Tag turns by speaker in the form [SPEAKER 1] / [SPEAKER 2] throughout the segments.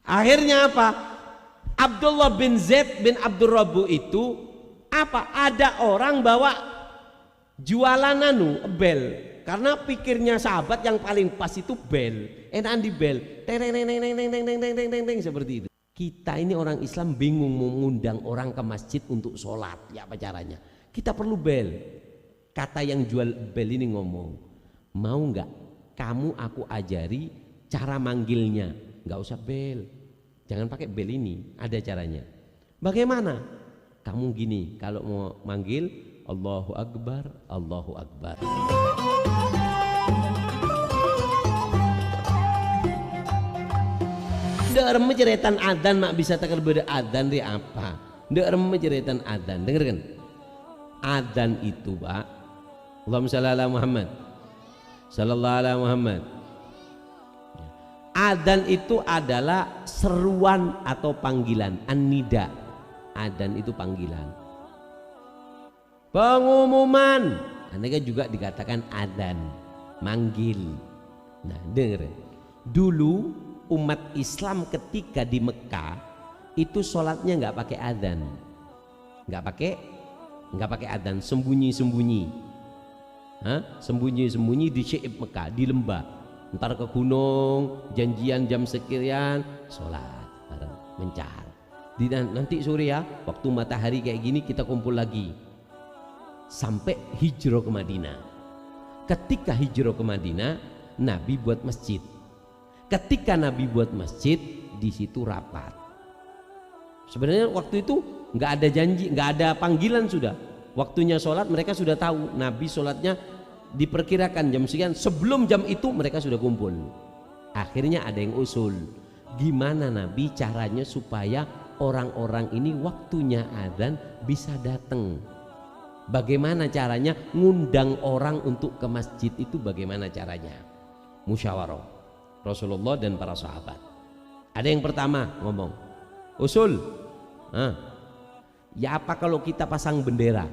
[SPEAKER 1] Akhirnya apa? Abdullah bin Zaid bin Abdul Rabbu itu apa? Ada orang bawa jualan bel, karena pikirnya sahabat yang paling pas itu bel, enakan di bel, teng teng teng teng teng teng teng teng teng teng seperti itu. Kita ini orang Islam bingung mengundang orang ke masjid untuk sholat, ya apa caranya? Kita perlu bel. Kata yang jual bel ini ngomong, mau nggak kamu aku ajari cara manggilnya? Nggak usah bel, jangan pakai bel ini, ada caranya. Bagaimana? Kamu gini, kalau mau manggil Allahu Akbar, Allahu Akbar. Ndak reme ceretan adzan mak bisa takal beda adzan di apa? Ndak reme ceretan adzan, dengarkan. Adzan itu, Pak. Allahumma shalli ala Muhammad. Sallallahu ala Muhammad. Adzan itu adalah seruan atau panggilan, an-nida. Adzan itu panggilan. Pengumuman, anaknya juga dikatakan adzan, manggil. Nah, dengar. Dulu umat Islam ketika di Mekah itu sholatnya nggak pakai adzan, nggak pakai adzan, sembunyi-sembunyi, sembunyi-sembunyi di Syi'ib Mekah, di lembah. Ntar ke gunung, janjian jam sekian, sholat bareng, mencar. Nanti sore ya, waktu matahari kayak gini kita kumpul lagi. Sampai hijrah ke Madinah. Ketika hijrah ke Madinah, Nabi buat masjid. Ketika Nabi buat masjid, di situ rapat. Sebenarnya waktu itu nggak ada janji, nggak ada panggilan sudah. Waktunya sholat mereka sudah tahu. Nabi sholatnya diperkirakan jam sekian. Sebelum jam itu mereka sudah kumpul. Akhirnya ada yang usul. Gimana Nabi caranya supaya orang-orang ini waktunya adzan bisa datang? Bagaimana caranya ngundang orang untuk ke masjid itu, bagaimana caranya? Musyawarah Rasulullah dan para sahabat. Ada yang pertama ngomong, usul, ya apa kalau kita pasang bendera?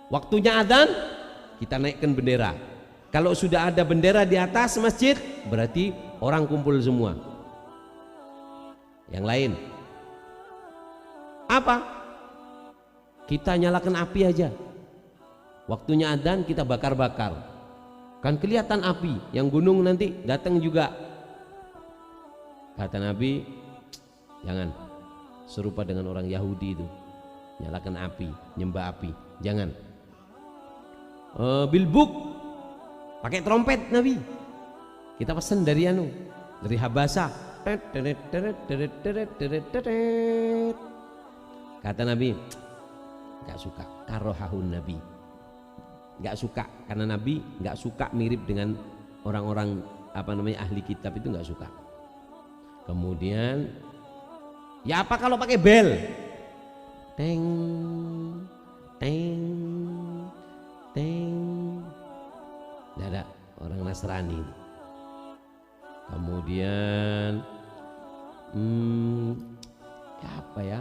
[SPEAKER 1] Waktunya adzan kita naikkan bendera. Kalau sudah ada bendera di atas masjid, berarti orang kumpul semua. Yang lain apa? Kita nyalakan api aja. Waktunya adzan kita bakar-bakar. Kan kelihatan api, yang gunung nanti datang juga. Kata Nabi, jangan serupa dengan orang Yahudi itu. Nyalakan api, nyembah api. Jangan. Bilbuk, pakai trompet Nabi. Kita pesan dari dari Habasa. Kata Nabi, nggak suka, karohahun Nabi, nggak suka, karena Nabi nggak suka mirip dengan orang-orang ahli kitab, itu nggak suka. Kemudian, ya apa kalau pakai bel? Teng, teng, teng. Nggak ada, orang Nasrani. Kemudian, ya apa ya?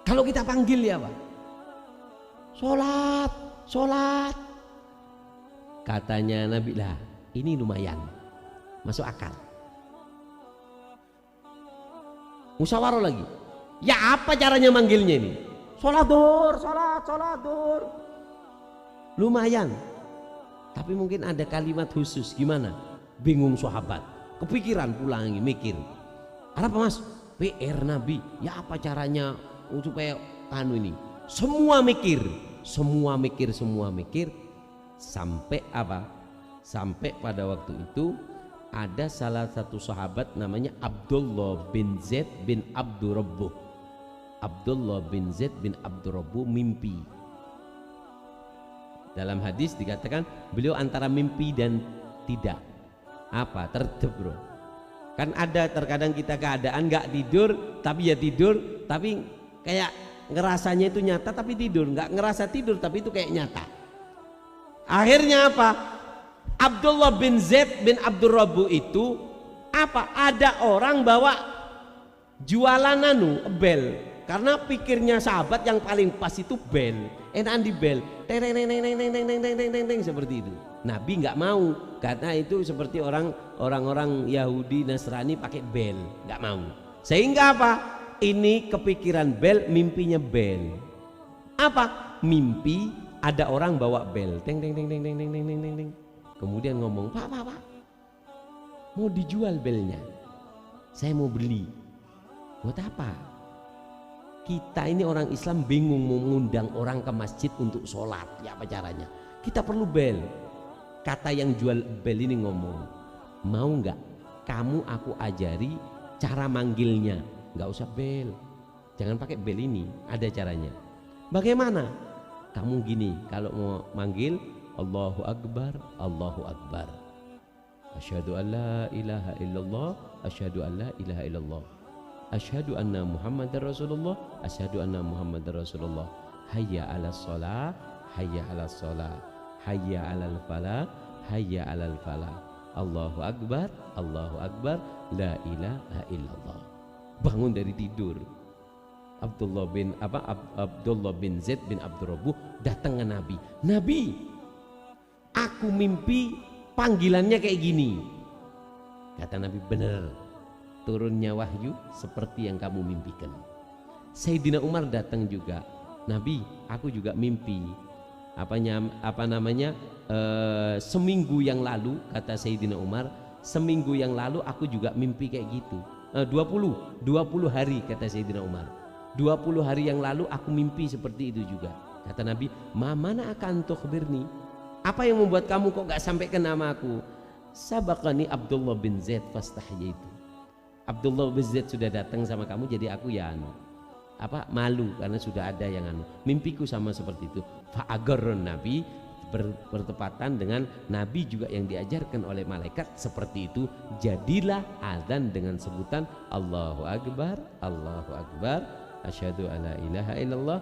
[SPEAKER 1] Kalau kita panggil ya Pak, sholat, sholat. Katanya Nabi, lah ini lumayan, masuk akal. Musyawarah lagi, ya apa caranya manggilnya ini? Sholat dur, sholat, sholat dur. Lumayan, tapi mungkin ada kalimat khusus. Gimana? Bingung sahabat, kepikiran pulang lagi mikir. Apa Mas? PR Nabi, ya apa caranya supaya ini? Semua mikir, semua mikir, semua mikir. Sampai apa? Sampai pada waktu itu ada salah satu sahabat namanya Abdullah bin Zaid bin Abdul Rabbuh. Abdullah bin Zaid bin Abdul Rabbuh mimpi. Dalam hadis dikatakan beliau antara mimpi dan tidak. Apa? Tertib bro. Kan ada terkadang kita keadaan nggak tidur tapi ya tidur, tapi kayak ngerasanya itu nyata tapi tidur, nggak ngerasa tidur tapi itu kayak nyata. Akhirnya apa? Abdullah bin Zaid bin Abdul Rabbuh itu apa? Ada orang bawa jualan bel, karena pikirnya sahabat yang paling pas itu bel, enakan di bel, teng teng teng teng teng teng teng teng teng teng seperti itu. Nabi nggak mau, karena itu seperti orang-orang Yahudi Nasrani pakai bel, nggak mau. Sehingga apa? Ini kepikiran bel, mimpinya bel. Apa? Mimpi ada orang bawa bel, teng teng teng teng teng teng teng teng teng. Kemudian ngomong, pak, mau dijual belnya, saya mau beli. Buat apa? Kita ini orang Islam bingung mau mengundang orang ke masjid untuk sholat, ya apa caranya? Kita perlu bel. Kata yang jual bel ini ngomong, mau nggak kamu aku ajari cara manggilnya? Nggak usah bel, jangan pakai bel ini, ada caranya. Bagaimana? Kamu gini, kalau mau manggil Allahu Akbar, Allahu Akbar, asyhadu an la ilaha illallah, asyhadu an la ilaha illallah, asyhadu anna Muhammadar Rasulullah, asyhadu anna Muhammadar Rasulullah, hayya 'alas shalah, hayya 'alas shalah, hayya 'alal falah, hayya 'alal falah, Allahu Akbar, Allahu Akbar, la ilaha illallah. Bangun dari tidur, Abdullah bin Zaid bin Abdurrabbuh datang ke Nabi. Nabi, aku mimpi panggilannya kayak gini. Kata Nabi, benar, turunnya wahyu seperti yang kamu mimpikan. Sayyidina Umar datang juga. Nabi, aku juga mimpi seminggu yang lalu, kata Sayyidina Umar, seminggu yang lalu aku juga mimpi kayak gitu. 20 hari, kata Sayyidina Umar, 20 hari yang lalu aku mimpi seperti itu juga. Kata Nabi, mana akan tukhbirni, apa yang membuat kamu kok gak sampai ke nama aku? Sabaqani Abdullah bin Zaid fastahyaitu. Abdullah bin Zaid sudah datang sama kamu, jadi aku ya malu karena sudah ada yang mimpiku sama seperti itu. Fa'agarron, Nabi bertepatan dengan Nabi juga yang diajarkan oleh malaikat seperti itu. Jadilah azan dengan sebutan Allahu Akbar, Allahu Akbar, asyhadu alla ilaha illallah.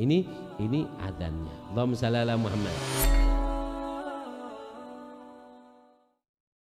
[SPEAKER 1] Ini azannya. Allahumma shalli ala Muhammad.